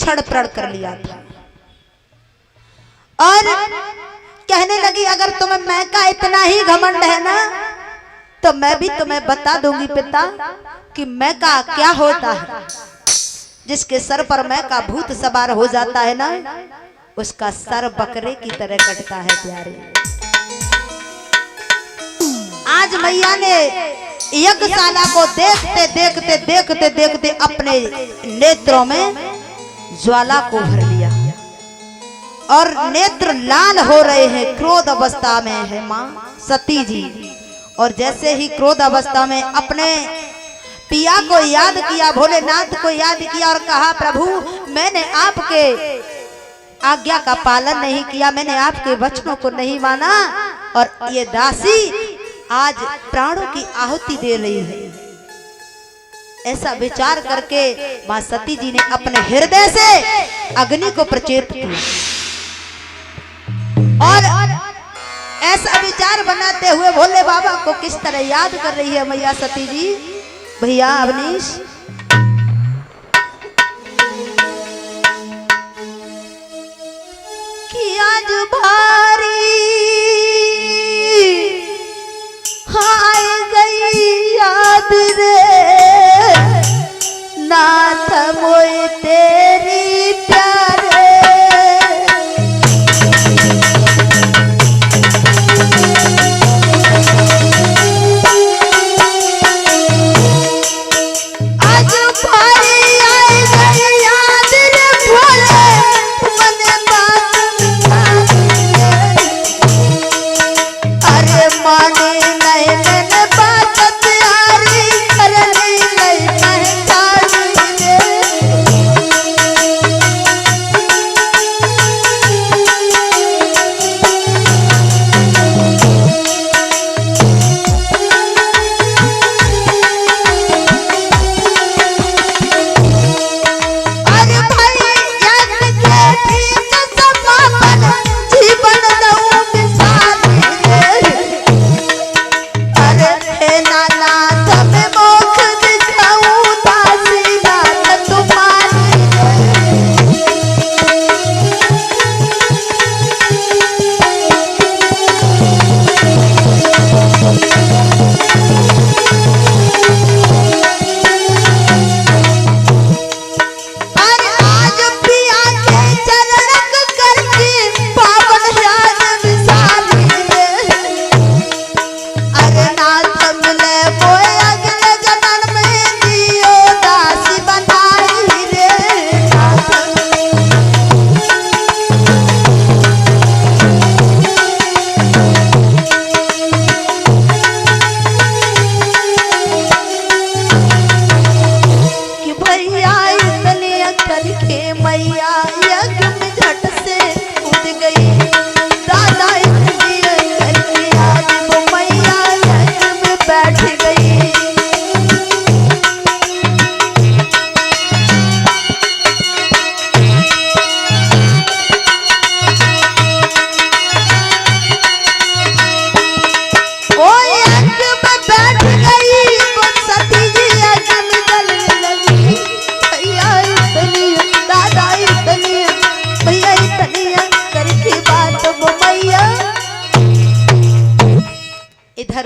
क्षण प्रण कर लिया था और कहने लगी अगर तुम्हें मैं का इतना ही घमंड है ना तो मैं भी तुम्हें बता दूंगी पिता कि मैं का क्या होता है। जिसके सर पर मैं का भूत सवार हो जाता है ना उसका सर बकरे की तरह कटता है प्यारे। आज मैया ने यज्ञशाला को देखते देखते देखते देखते अपने नेत्रों में ज्वाला को भर लिया और नेत्र लाल हो रहे हैं। क्रोध अवस्था में है मां सती जी और जैसे ही क्रोध अवस्था में अपने पिया को याद किया, भोलेनाथ को याद किया और कहा प्रभु मैंने आपके आज्ञा का पालन नहीं किया, मैंने आपके वचनों को नहीं माना और ये दासी आज प्राणों की आहुति दे रही है। ऐसा विचार करके मां सती जी ने अपने हृदय से अग्नि को प्रचेत किया और ऐसा विचार बनाते हुए भोले बाबा को किस तरह याद कर रही है मैया सती जी। भैया अवनीश कि आज भारी हाय गई याद रे नाथ मोए तेरी प्यारे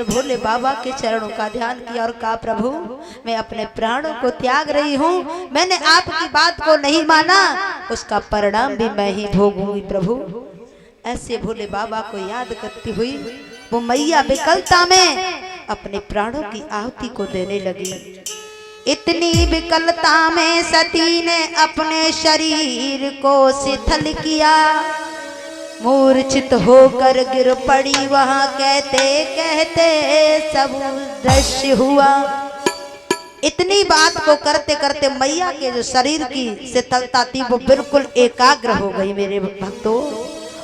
भोले बाबा के चरणों का ध्यान किया और कहा प्रभु मैं अपने प्राणों को त्याग रही हूँ, मैंने आपकी बात को नहीं माना, उसका परिणाम भी मैं ही भोगूंगी प्रभु। ऐसे भोले बाबा को याद करती हुई वो मैया विकलता में अपने प्राणों की आहुति को देने लगी। इतनी विकलता में सती ने अपने शरीर को शिथिल किया, मूर्छित होकर गिर पड़ी वहां, कहते कहते सब दृश्य हुआ। इतनी बात को करते करते मैया के जो शरीर की शिथिलता थी वो बिल्कुल एकाग्र हो गई मेरे भक्तों,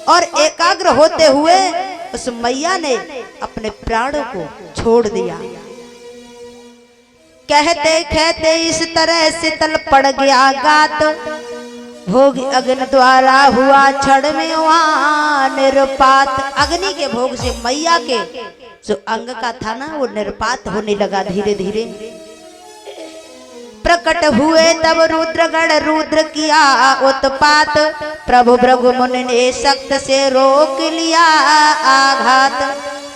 और एकाग्र होते हुए उस मैया ने अपने प्राणों को छोड़ दिया। कहते कहते इस तरह शीतल पड़ गया गात, भोग अग्नि द्वारा हुआ क्षण में वहां निर्पात। अग्नि के भोग से मैया के जो अंग का था ना वो निर्पात होने लगा धीरे धीरे। प्रकट हुए तब रुद्रगण रुद्र किया उत्पात, प्रभु भृगु मुनि ने शक्त से रोक लिया आघात।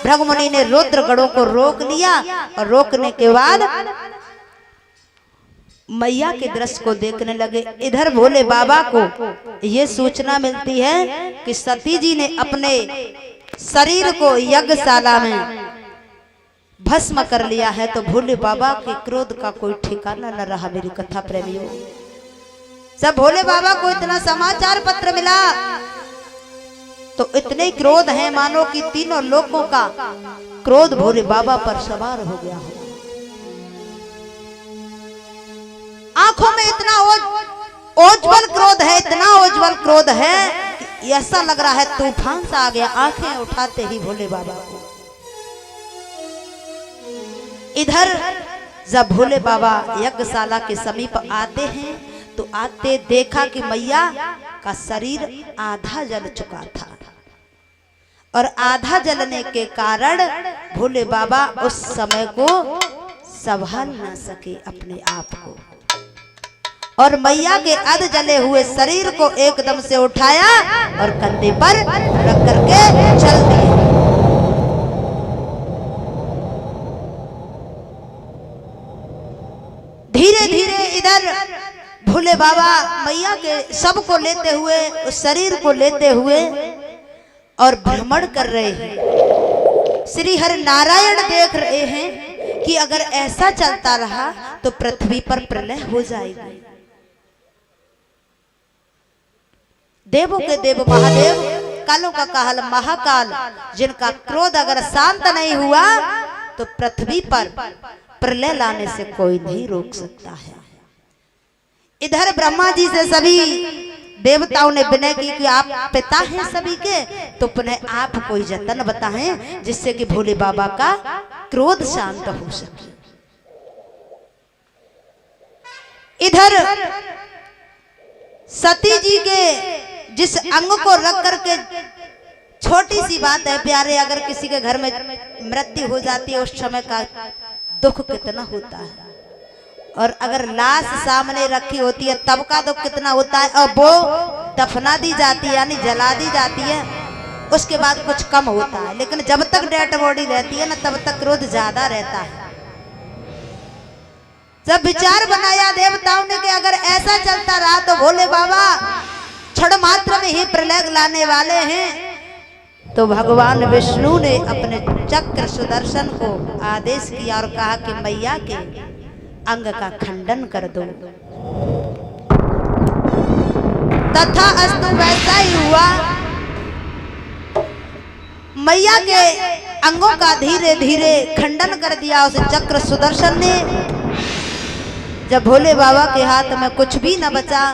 भृगु मुनि ने रुद्र गणों को रोक लिया और रोकने के बाद मैया के दृश्य को देखने लगे। इधर भोले बाबा को ये सूचना मिलती है कि सती जी ने अपने शरीर को यज्ञशाला में भस्म कर लिया है, तो भोले बाबा के क्रोध का कोई ठिकाना न रहा। मेरी कथा प्रेमियों, जब भोले बाबा को इतना समाचार पत्र मिला तो इतने क्रोध है मानो कि तीनों लोगों का क्रोध भोले बाबा पर सवार हो गया हो। आंखों में इतना ओज्वल क्रोध है, इतना ओज्वल क्रोध है कि ऐसा लग रहा है तूफान सा आ गया। आंखें उठाते ही भोले बाबा को, इधर जब भोले बाबा यज्ञशाला के समीप आते हैं तो आते देखा कि मैया का शरीर आधा जल चुका था और आधा जलने के कारण भोले बाबा उस समय को संभाल न सके अपने आप को, और मैया के अध जले हुए शरीर को एकदम से उठाया और कंधे पर रख करके चल दिए। धीरे धीरे इधर भोले बाबा मैया के शव को लेते हुए, उस शरीर को लेते हुए और भ्रमण कर रहे हैं। श्री हरि नारायण देख रहे हैं कि अगर ऐसा चलता रहा तो पृथ्वी पर प्रलय हो जाएगी। देवों के देव महादेव, कालों का काल महाकाल, जिनका क्रोध अगर शांत नहीं हुआ तो पृथ्वी पर प्रलय लाने से कोई नहीं रोक सकता है। इधर ब्रह्मा जी से सभी देवताओं ने विनय की कि आप पिता हैं सभी के, तो पुनः आप कोई जतन बताएं जिससे कि भोले बाबा का क्रोध शांत हो सके। इधर सती जी के जिस अंग को रख करके, छोटी सी बात है प्यारे, अगर किसी के घर में मृत्यु हो जाती है उस समय का दुख कितना होता है, और अगर लाश सामने रखी होती है तब का दुख कितना होता है, और वो दफना दी जाती है यानी जला दी जाती है उसके बाद कुछ कम होता है, लेकिन जब तक डेड बॉडी रहती है ना तब तक क्रोध ज्यादा रहता है। जब विचार बनाया देवताओं ने कि अगर ऐसा चलता रहा तो भोले बाबा क्षण मात्र में ही प्रलय लाने वाले हैं, तो भगवान विष्णु ने अपने चक्र सुदर्शन को आदेश किया और कहा कि मैया के अंग का खंडन कर दो। तथा अस्तु वैसा ही हुआ। मैया के अंगों का धीरे धीरे खंडन कर दिया उस चक्र सुदर्शन ने। जब भोले बाबा के हाथ में कुछ भी न बचा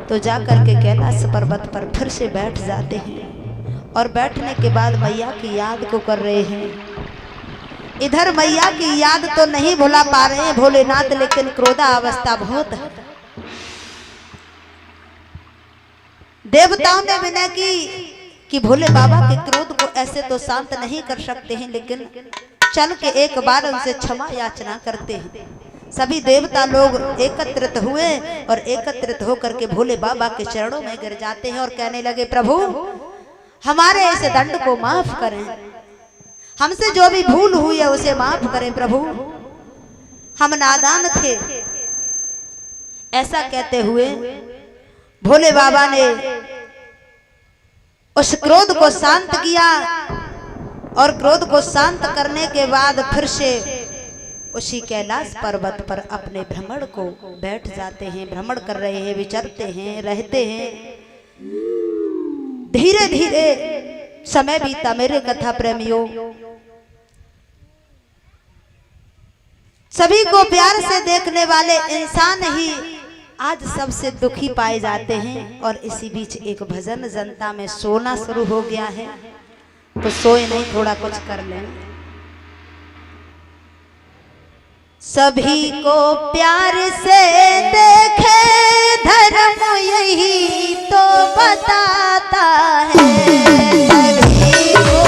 तो जाकर के कैलाश पर्वत पर फिर से बैठ जाते हैं और बैठने के बाद मैया की याद को कर रहे हैं। इधर मैया की याद तो नहीं भुला पा रहे हैं भोलेनाथ, लेकिन क्रोधा अवस्था बहुत है। देवताओं ने विनय की कि भोले बाबा के क्रोध को ऐसे तो शांत नहीं कर सकते हैं, लेकिन चल के एक बार उनसे क्षमा याचना करते हैं। सभी देवता लोग एकत्रित हुए और एकत्रित होकर के भोले बाबा के चरणों में गिर जाते हैं और कहने लगे, प्रभु हमारे इस दंड को माफ करें, हमसे जो भी भूल हुई है उसे माफ करें प्रभु, हम नादान थे। ऐसा कहते हुए भोले बाबा ने उस क्रोध को शांत किया और क्रोध को शांत करने के बाद फिर से उसी कैलाश पर्वत पर अपने भ्रमण को बैठ जाते हैं, भ्रमण कर रहे हैं, विचरते हैं, रहते हैं। धीरे धीरे समय बीता मेरे कथा प्रेमियों। सभी को प्यार से देखने वाले इंसान ही आज सबसे दुखी पाए जाते हैं, और इसी बीच एक भजन जनता में सोना शुरू हो गया है, तो सोए नहीं, थोड़ा कुछ कर लें। सभी को प्यार से देखे धर्म यही तो बताता है, सभी को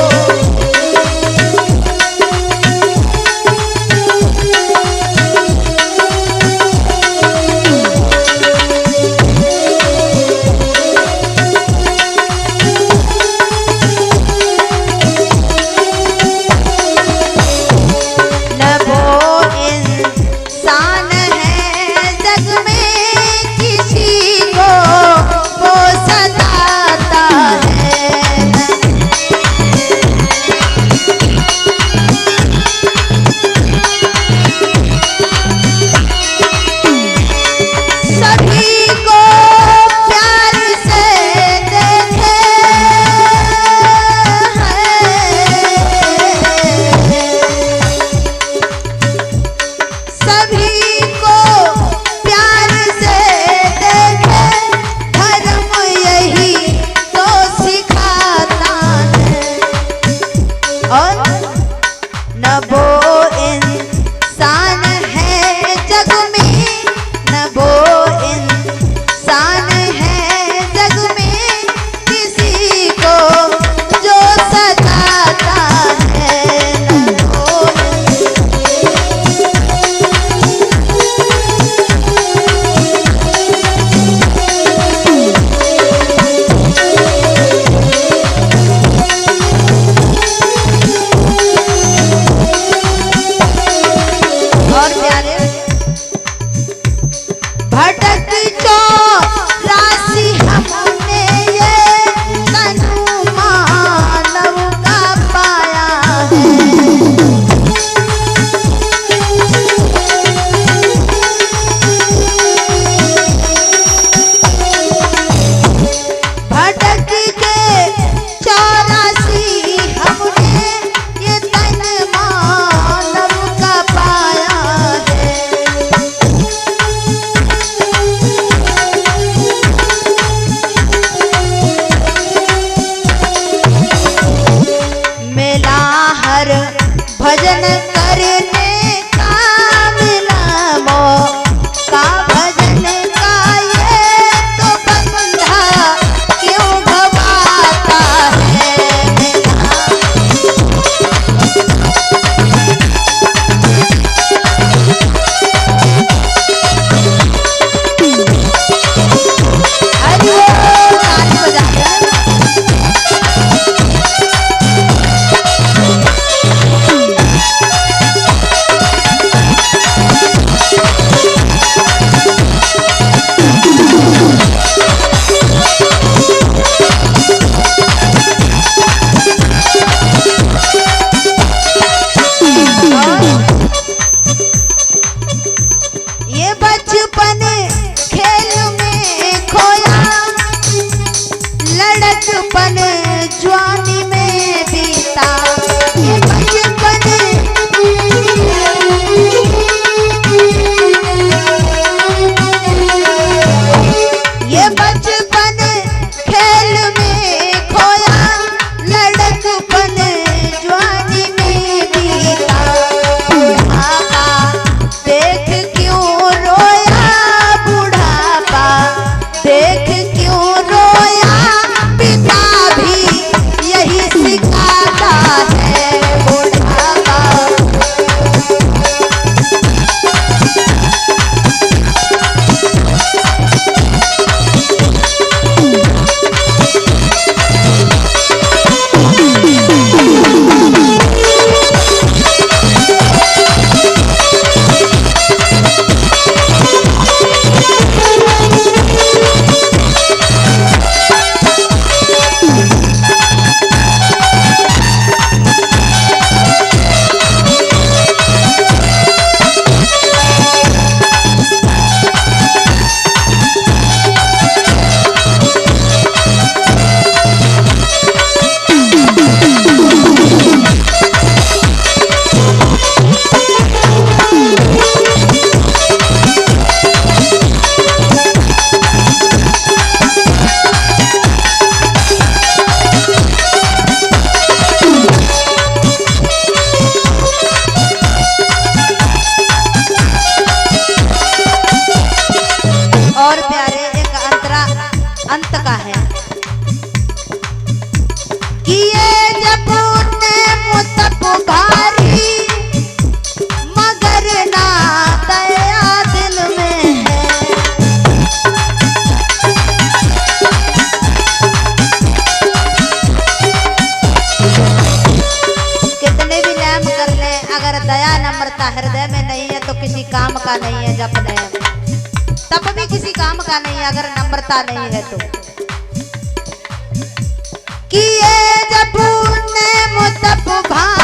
अंत का है। किए जब ने मुतप भारी मगर ना दया दिल में है। कितने भी नेम कर ले, अगर दया नम्रता हृदय में नहीं है तो किसी काम का नहीं है। जप नेम तब भी किसी काम का नहीं है अगर नम्रता नहीं है तो। किए जब ने मुतप भारी